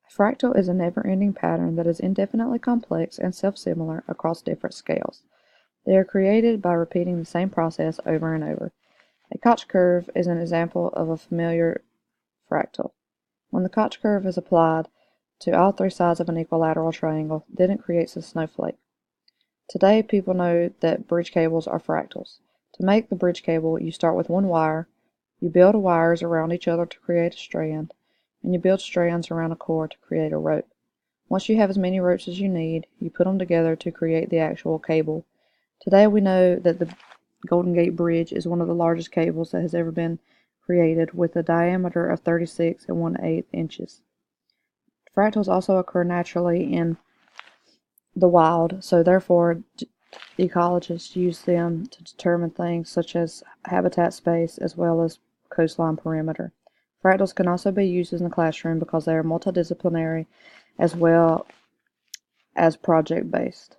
A fractal is a never-ending pattern that is indefinitely complex and self-similar across different scales. They are created by repeating the same process over and over. A Koch curve is an example of a familiar fractal. When the Koch curve is applied to all three sides of an equilateral triangle, then it creates a snowflake. Today, people know that bridge cables are fractals. To make the bridge cable, you start with one wire, you build wires around each other to create a strand, and you build strands around a cord to create a rope. Once you have as many ropes as you need, you put them together to create the actual cable. Today we know that the Golden Gate Bridge is one of the largest cables that has ever been created, with a diameter of 36 and 1/8 inches. Fractals also occur naturally in the wild, so therefore ecologists use them to determine things such as habitat space as well as coastline perimeter. Fractals can also be used in the classroom because they are multidisciplinary as well as project-based.